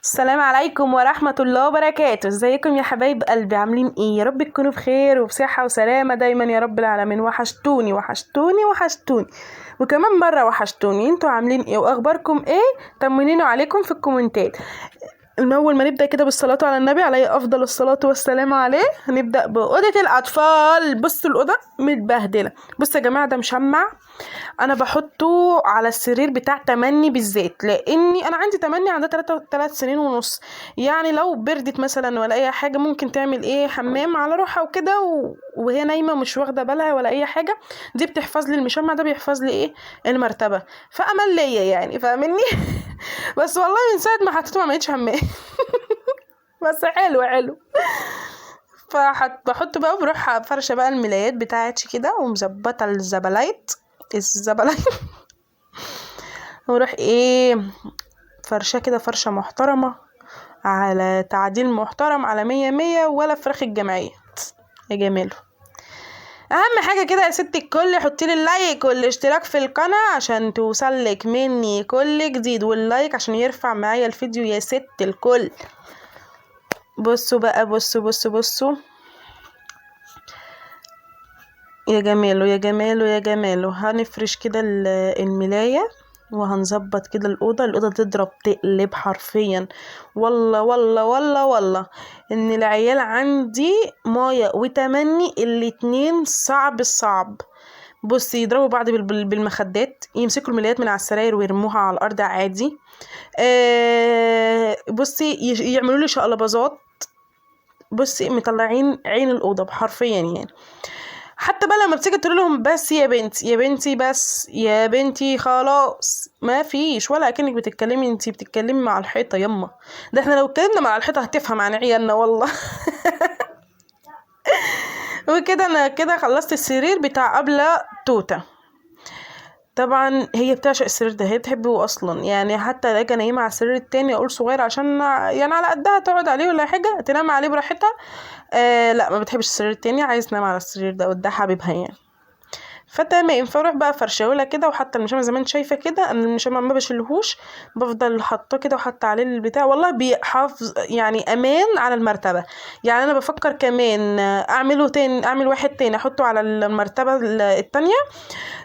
السلام عليكم ورحمة الله وبركاته. ازيكم يا حبايب قلبي؟ عاملين ايه؟ يا رب تكونوا بخير وبصحة وسلامة دايما يا رب العالمين. وحشتوني وحشتوني وحشتوني وكمان مرة وحشتوني. انتوا عاملين ايه واخباركم ايه؟ طمنينوا عليكم في الكومنتات. اول ما نبدا كده بالصلاه على النبي عليه افضل الصلاه والسلام عليه، هنبدا باوضه الاطفال. بصوا الاوضه متبهدله. بصوا يا جماعه، ده مشمع انا بحطه على السرير بتاع تمني بالذات، لاني انا عندي تمني عندها 3 سنين ونص. يعني لو بردت مثلا ولا اي حاجه ممكن تعمل ايه حمام على روحها وكده وهي نايمه مش واخده بالها ولا اي حاجه. دي بتحفظ لي المشمع ده، بيحفظ لي ايه المرتبه. فامل ليا يعني، فاهمني؟ بس والله من ساعه ما حطيته ما عملتش حمام. بس حلو حلو. بحط بقى وبروح فرشه بقى الملايات بتاعتي كده ومظبطه الزبلايت. وروح ايه فرشه كده، فرشه محترمه على تعديل محترم على 100 ولا فراخ الجمعيه يا جماله. اهم حاجه كده يا ست الكل، حطي لي اللايك والاشتراك في القناه عشان توصلك مني كل جديد، واللايك عشان يرفع معايا الفيديو يا ست الكل. بصوا بقى، بصوا يا جماله يا جماله يا جماله. هنفرش كده الملاية وهنظبط كده الأوضة تضرب تقلب حرفيا. والله ان العيال عندي مايا وتمني الاتنين صعب الصعب. بصي، يضربوا بعض بالمخدات، يمسكوا الملايات من على السراير ويرموها على الأرض عادي. بصي يعملوا لي شقلباظات. بصي مطلعين عين الأوضة حرفيا يعني. حتى بقى لما بتيجي تقول لهم بس يا بنتي يا بنتي بس يا بنتي خلاص ما فيش، ولا اكنك بتتكلمي، انتي بتتكلمي مع الحيطه يما. ده احنا لو اتكلمنا مع الحيطه هتفهم عن عيالنا والله. وكده انا كده خلصت السرير بتاع أبلة توته. طبعا هي بتعشق السرير ده، هي بتحبه اصلا يعني. حتى الاقي نايمه على السرير التاني اقول صغير عشان يعني على قدها تقعد عليه ولا حاجه، تنام عليه براحتها. لا ما بتحبش السرير التاني، عايز تنام على السرير ده وده حبيبها يعني. فتمام، فاروح بقى فرشاولة كده. وحتى المشمع زي ما انت شايفه كده، انا المشمع ما بشيلهوش، بفضل حاطاه كده وحاطه عليه البتاع. والله بيحافظ يعني امان على المرتبه. يعني انا بفكر كمان اعمله تاني، اعمل واحد تاني احطه على المرتبه التانية.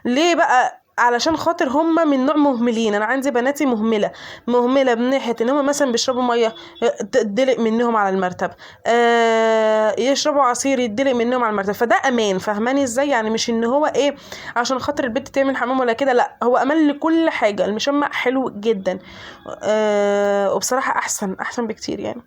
ليه بقى؟ علشان خاطر هم من نوع مهملين. انا عندي بناتي مهمله من ناحيه ان هم مثلا بيشربوا ميه تدلق منهم على المرتبه، يشربوا عصير يدلق منهم على المرتبه. فده امان، فاهماني ازاي؟ يعني مش ان هو ايه عشان خاطر البنت تعمل حمام ولا كده، لا هو امان لكل حاجه. المشمع حلو جدا، وبصراحه احسن بكتير يعني.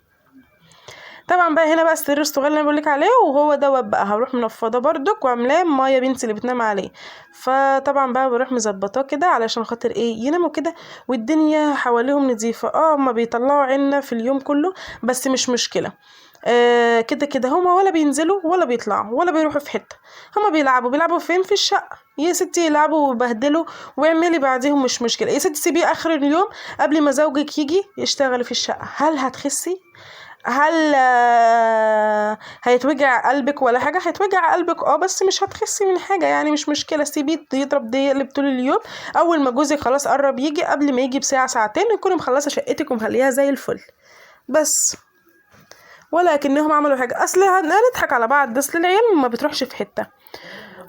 طبعا بقى هنا بقى السرير الصغير اللي انا بقولك عليه، وهو دوت بقى هروح منفضه بردك وعاملاه مايا بنتي اللي بتنام عليه. فطبعا بقى بروح مظبطاه كده علشان خاطر ايه يناموا كده والدنيا حواليهم نظيفه. هما بيطلعوا عنا في اليوم كله بس مش مشكله. كده كده هما ولا بينزلوا ولا بيطلعوا ولا بيروحوا في حته. هما بيلعبوا فين؟ في الشقه. يا ستي يلعبوا ويبهدلوا واعملي بعديهم، مش مشكله يا ستي. سيبيه اخر اليوم قبل ما زوجك يجي يشتغل في الشقه. هل هتخسي؟ هل هيتوجع قلبك ولا حاجه؟ هيتوجع قلبك بس مش هتخسي من حاجه يعني، مش مشكله. سيبيه يضرب يقلب طول اليوم. اول ما جوزك خلاص قرب يجي، قبل ما يجي بساعه ساعتين تكوني مخلصه شقتك ومخليها زي الفل. بس ولا كأنهم عملوا حاجه. اصل هنضحك على بعض، اصل العيال ما بتروحش في حته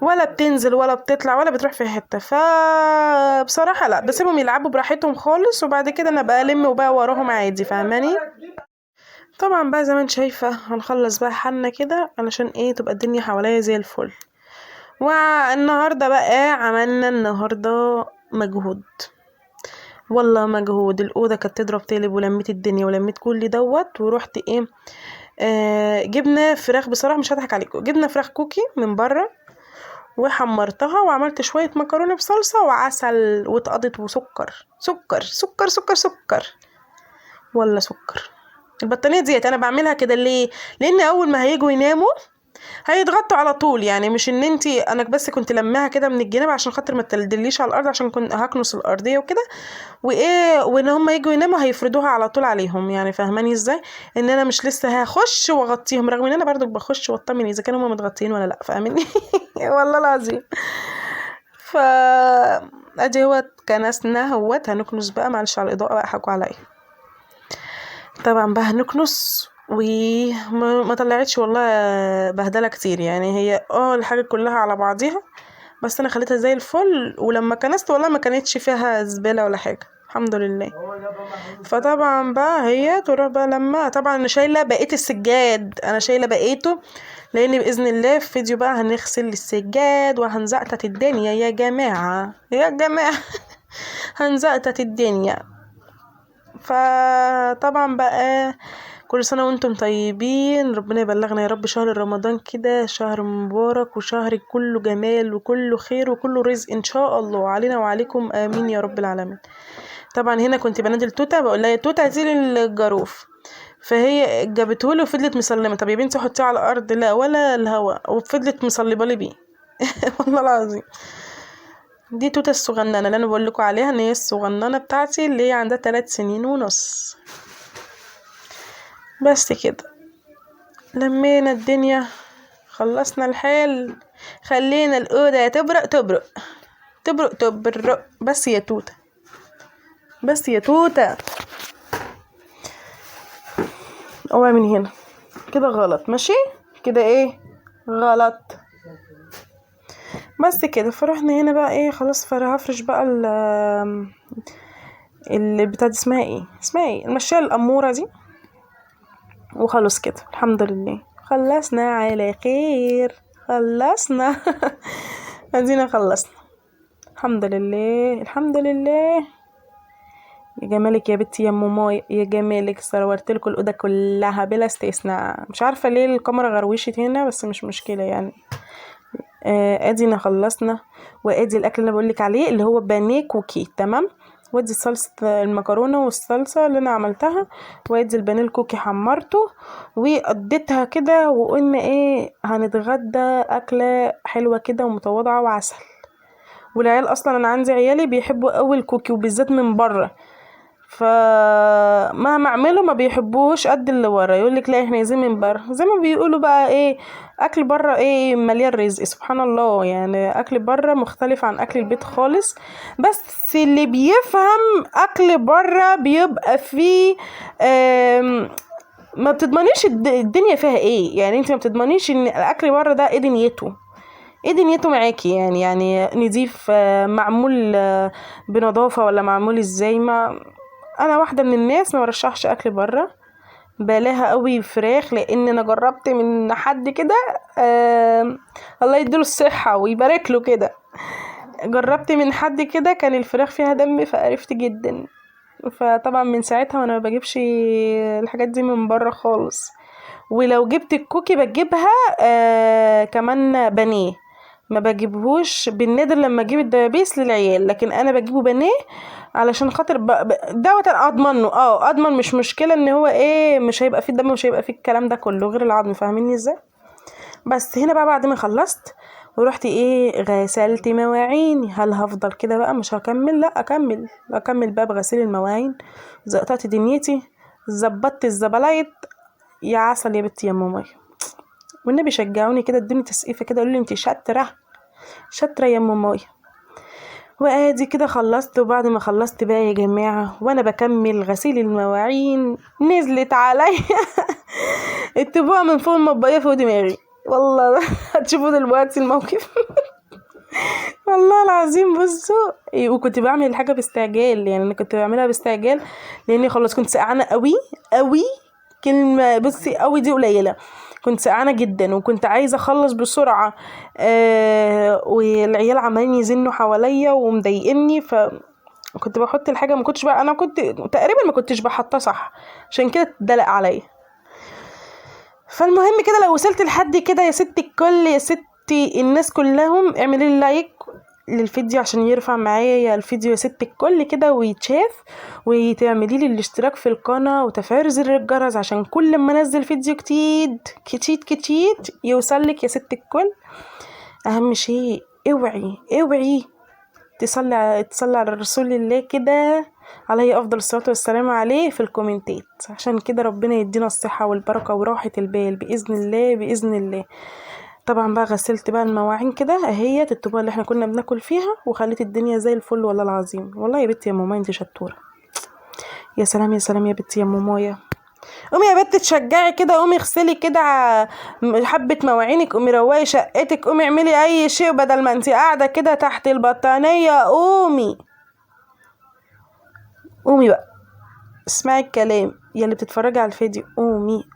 ولا بتنزل ولا بتطلع ولا بتروح في حته. فبصراحه لا، بسيبهم يلعبوا براحتهم خالص، وبعد كده انا بقى الم وبقى وراهم عادي، فاهماني؟ طبعا بقى زي ما انت شايفة هنخلص بقى حالنا كده علشان ايه تبقى الدنيا حواليا زي الفل. والنهاردة بقى عملنا النهاردة مجهود، والله مجهود. الأوضة كانت تضرب تقلب، ولميت الدنيا ولميت كل دوت. ورحت ايه جبنا فراخ. بصراحة مش هضحك عليكم، جبنا فراخ كوكي من بره وحمرتها وعملت شوية مكرونة بصلصة وعسل واتقضت وسكر سكر سكر سكر سكر ولا سكر. البطانية ديت انا بعملها كده ليه؟ لان اول ما هيجوا يناموا هيتغطوا على طول. يعني مش ان انتي، انا بس كنت لماها كده من الجناب عشان خاطر ما تدليش على الارض، عشان كنت هكنس الارضيه وكده وايه، وان هم يجوا يناموا هيفردوها على طول عليهم. يعني فاهماني ازاي؟ ان انا مش لسه هخش واغطيهم، رغم ان انا برضو بخش واطمن اذا كانوا هم متغطيين ولا لا، فاهمني؟ والله العظيم. ف ادي هو كنسنا هنكنس بقى. معلش على الاضاءه بقى، حكوا عليا. طبعا بقى هنكنس، وما طلعتش والله بهدله كتير يعني، هي الحاجه كلها على بعضيها، بس انا خليتها زي الفل. ولما كنست والله ما كانتش فيها زباله ولا حاجه، الحمد لله. فطبعا بقى هي تروح بقى، لما طبعا انا شايله بقيه السجاد، انا شايله بقيته، لان باذن الله في فيديو بقى هنغسل السجاد وهنزقطط الدنيا يا جماعه يا جماعه. هنزقطط الدنيا. فطبعا بقى كل سنة وانتم طيبين، ربنا يبلغنا يا رب شهر رمضان كده شهر مبارك، وشهر كله جمال وكله خير وكله رزق ان شاء الله علينا وعليكم، امين يا رب العالمين. طبعا هنا كنت بنادي التوته بقول لها يا توته هاتيلي الجاروف، فهي جابتهولي وفضلت مسلمه. طب يا بنتي حطيه على الارض، لا ولا الهواء، وفضلت مصلبالي بيه. والله العظيم. دي توته الصغننه اللي انا بقول لكم عليها، ان هي الصغننه بتاعتي اللي هي عندها 3 سنين ونص. بس كده لمينا الدنيا، خلصنا الحال، خلينا الأوضة تبرق تبرق تبرق تبرق. بس يا توته، بس يا توته، اوعي من هنا كده غلط، ماشي كده ايه غلط. بس كده فرحنا هنا بقى ايه خلاص، هفرش بقى اللي بتاع دي اسمها ايه المشاية الأمورة دي، وخلص كده الحمد لله خلصنا على خير، خلصنا. ادينا خلصنا الحمد لله الحمد لله. يا جمالك يا بنتي يا ماما، يا جمالك، صورت لكم الاوضه كلها بلا استثناء، مش عارفه ليه الكاميرا غروشت هنا بس مش مشكله يعني. ادينا خلصنا، وادي الاكل اللي انا بقولك عليه اللي هو بانيه كوكي، تمام. وادي صلصه المكرونه والصلصه اللي انا عملتها، وادي البانيه الكوكي حمرته وقضيتها كده، وقلنا ايه هنتغدى اكله حلوه كده ومتواضعه وعسل. والعيال اصلا انا عندي عيالي بيحبوا قوي الكوكي وبالذات من بره، فمهما اعمله ما بيحبوش قد اللي ورا، يقولك لا احنا عايزين من بره، زي ما بيقولوا بقى ايه اكل بره ايه مليان رزق، سبحان الله يعني اكل بره مختلف عن اكل البيت خالص. بس اللي بيفهم اكل بره بيبقى فيه ما بتضمنيش الدنيا فيها ايه، يعني انت ما بتضمنيش ان الاكل بره ده ايه دنيته، ايه دنيته معاكي، يعني نضيف، معمول بنظافة ولا معمول ازاي. ما انا واحدة من الناس ما برشحش اكل بره، بلاها قوي فراخ، لان انا جربت من حد كده الله يديله الصحة ويبارك له كده، جربت من حد كده كان الفراخ فيها دم فقرفت جدا. فطبعا من ساعتها وانا ما بجيبش الحاجات دي من بره خالص. ولو جبت الكوكي بجيبها كمان بانيه، ما بجيبهوش بالنادر لما اجيب الدبابيس للعيال، لكن انا بجيبه بانيه علشان خاطر دوت اضمنه، اضمن، مش مشكله ان هو ايه مش هيبقى فيه دم، مش هيبقى فيه الكلام ده كله غير العظم، فاهميني ازاي. بس هنا بقى بعد ما خلصت ورحت ايه غسلت مواعين، هل هفضل كده بقى مش هكمل؟ لا اكمل بقى بغسيل المواعين، زقطت دنيتي، زبطت الزبلايت. يا عسل يا بنتي يا ماما، والنبي شجعوني كده ادوني تسقيفه كده، قالوا لي انت شاطره شاطره يا ماما. وادي كده خلصت. وبعد ما خلصت بقى يا جماعه وانا بكمل غسيل المواعين نزلت عليا التبوع من فوق المطبقيه فوق دماغي، والله هتشوفوا دلوقتي الموقف. والله العظيم بصوا وكنت بعمل الحاجه باستعجال، يعني انا كنت بعملها باستعجال لاني خلاص كنت سقعانه قوي قوي، كلمه بصي قوي دي قليله، كنت سقعانه جدا وكنت عايزه اخلص بسرعه. والعيال عمالين يزنوا حواليا ومضايقني، فكنت بحط الحاجه ما كنتش بقى، انا كنت تقريبا ما كنتش بحطها صح عشان كده اتدلق عليا. فالمهم كده لو وصلت لحد كده يا ست الكل، يا ستي الناس كلهم اعملي لي لايك للفيديو عشان يرفع معايا الفيديو يا ست الكل كده ويتشاف، وتعملي لي الاشتراك في القناه وتفعيل زر الجرس عشان كل ما انزل فيديو جديد كتير يوصلك يا ست الكل. اهم شيء اوعي تصلي على رسول الله كده عليه افضل الصلاه والسلام عليه في الكومنتات، عشان كده ربنا يدينا الصحه والبركه وراحه البال باذن الله باذن الله. طبعا بقى غسلت بقى المواعين كده اهي الطبق اللي احنا كنا بناكل فيها، وخليت الدنيا زي الفل. والله العظيم والله يا بنتي يا ماما انت شطوره، يا سلام يا سلام يا بنتي يا مامايا. قومي يا بنت تشجعي كده، قومي اغسلي كده حبة مواعينك، قومي روقي شقتك، قومي اعملي اي شيء بدل ما انتي قاعدة كده تحت البطانية. قومي قومي بقى، اسمعي الكلام يا اللي بتتفرجي على الفيديو.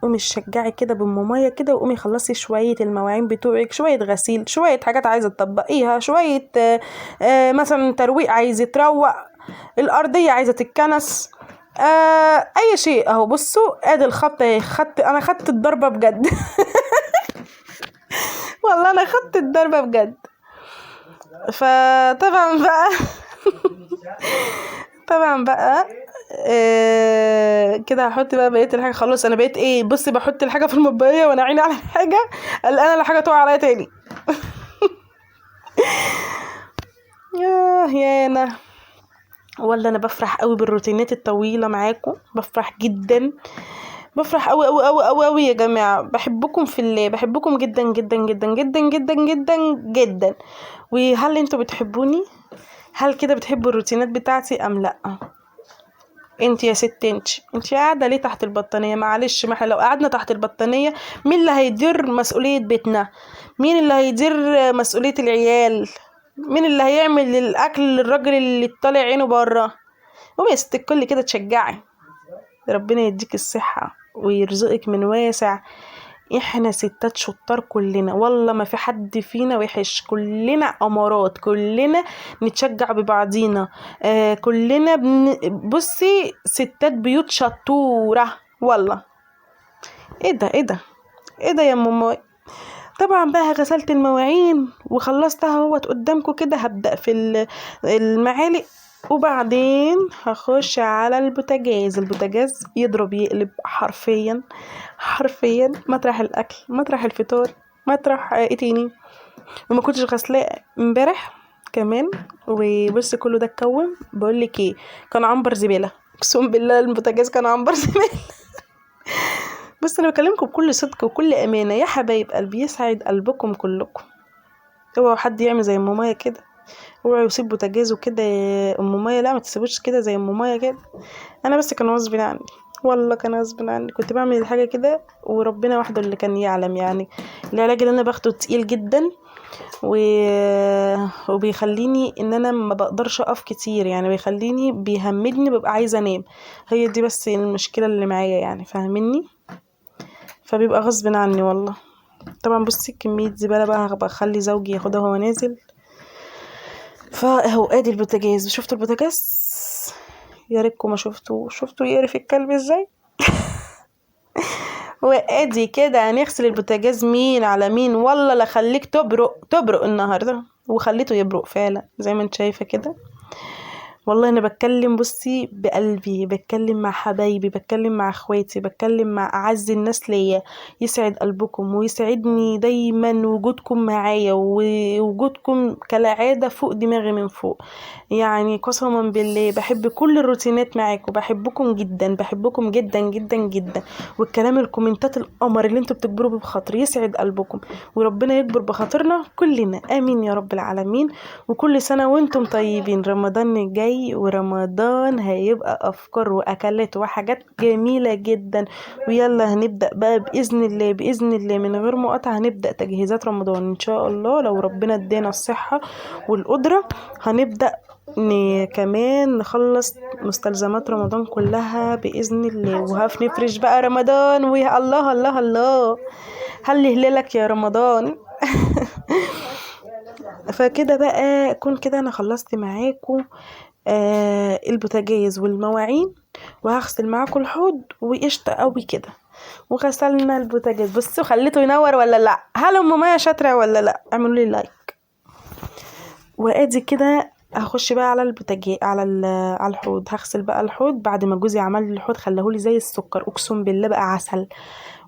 قومي شجعي كده بام ميه كده، وقومي خلصي شويه المواعين بتوعك، شويه غسيل، شويه حاجات عايزه تطبقيها، شويه مثلا ترويق عايز يتروق، الارضيه عايزه تتكنس، اي شيء اهو. بصوا ادي الخط اهي، انا خدت الضربه بجد والله انا خدت الضربه بجد. فطبعا بقى طبعا بقى كده هحط بقى بقيه الحاجه. خلاص انا بقيت ايه، بصي بحط الحاجه في المطبقيه وانا عيني على حاجه، قلقانه لا حاجه تقع عليا تاني يا انا والله انا بفرح قوي بالروتينات الطويله معاكم، بفرح جدا، بفرح قوي قوي قوي قوي قوي يا جماعه. بحبكم في الله، بحبكم جدا جدا جدا جدا جدا جدا جدا. وهل انتوا بتحبوني؟ هل كده بتحبوا الروتينات بتاعتي ام لا؟ انت يا ست، انت قاعده ليه تحت البطانيه؟ معلش، ما احنا لو قعدنا تحت البطانيه مين اللي هيدير مسؤوليه بيتنا؟ مين اللي هيدير مسؤوليه العيال؟ مين اللي هيعمل الاكل للراجل اللي طالع عينه بره؟ قومي يا ست الكل كده تشجعي، ربنا يديك الصحه ويرزقك من واسع. احنا ستات شطار كلنا والله، ما في حد فينا وحش، كلنا امارات، كلنا نتشجع ببعضينا، كلنا بصي ستات بيوت شطورة والله. ايه ده ايه ده ايه ده يا ماما. طبعا بقى غسلت المواعين وخلصتها اهوت قدامكم كده، هبدأ في المعالق، وبعدين هخش على البوتاجاز يضرب يقلب حرفيا حرفيا، مطرح الاكل، مطرح الفطار، مطرح ايه تاني. وما كنتش غسلاه امبارح كمان. وبصي كله ده اتكون، بقول لك ايه، كان عنبر زباله، اقسم بالله البوتاجاز كان عنبر زباله بص انا بكلمكم بكل صدق وكل امانه يا حبايب قلبي، يسعد قلبكم كلكم. اوعوا حد يعمل زي ام مايا كده، اوعوا يسيب بوتاجازه كده يا ام مايا، لا ما تسيبوش كده زي ام مايا كده. انا بس كان غصب عني والله، كان غصب عني، كنت بعمل الحاجه كده وربنا وحده اللي كان يعلم. يعني العلاج اللي انا باخده تقيل جدا وبيخليني ان انا ما بقدرش اقف كتير، يعني بيخليني بيهمدني، ببقى عايزه انام. هي دي بس المشكله اللي معايا يعني، فاهميني؟ فبيبقى غصب عني والله. طبعا بصي كميه زباله بقى هبقى اخلي زوجي ياخدها وهو نازل. فاهو ادي البوتاجاز، شفتوا البوتاجاز؟ يا ريتكم ما شفتوا يقرف الكلب ازاي وادي كده هنغسل البوتاجاز مين على مين. والله لا خليك تبرق النهارده، وخليته يبرق فعلا زي ما انت شايفه كده. والله انا بتكلم بصي بقلبي، بتكلم مع حبايبي، بتكلم مع اخواتي، بتكلم مع اعز الناس ليا. يسعد قلبكم ويسعدني دايما وجودكم معايا، ووجودكم كالعاده فوق دماغي من فوق. يعني قسما بالله بحب كل الروتينات معاكم، بحبكم جدا، بحبكم جدا جدا جدا. والكلام الكومنتات القمر اللي انتوا بتكبروا بخاطري يسعد قلبكم، وربنا يكبر بخاطرنا كلنا، امين يا رب العالمين. وكل سنه وانتم طيبين، رمضان جاي ورمضان هيبقى افكار واكلات وحاجات جميله جدا. ويلا هنبدا بقى باذن الله، باذن الله من غير مقاطعه هنبدا تجهيزات رمضان ان شاء الله، لو ربنا ادانا الصحه والقدره. هنبدا كمان نخلص مستلزمات رمضان كلها بإذن الله، وهنفرش بقى رمضان. ويا الله الله الله، هل هلالك يا رمضان فكده بقى اكون كده انا خلصت معاكم البوتاجاز والمواعين، وهغسل معاكم الحوض وقشطه قوي كده. وغسلنا البوتاجاز، بصوا خليته ينور ولا لا؟ هل ام مايا شاطره ولا لا؟ اعملوا لي لايك. وادي كده هخش بقى على البوتاجاز، على الحوض. هغسل بقى الحوض بعد ما جوزي عمل لي الحوض، خلاهولي زي السكر، اقسم بالله بقى عسل،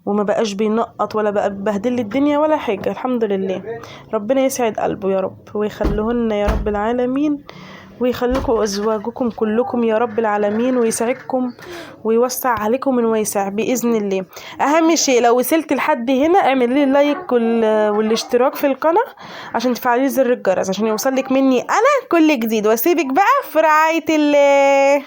وما بقاش بينقط ولا بقى ببهدل لي الدنيا ولا حاجه، الحمد لله. ربنا يسعد قلبه يا رب، ويخليهن يا رب العالمين، ويخليكم ازواجكم كلكم يا رب العالمين، ويسعدكم ويوسع عليكم من واسع باذن الله. اهم شيء لو وصلت لحد هنا اعمل لي لايك والاشتراك في القناه عشان تفعلي زر الجرس عشان يوصلك مني انا كل جديد. واسيبك بقى في رعايه الله.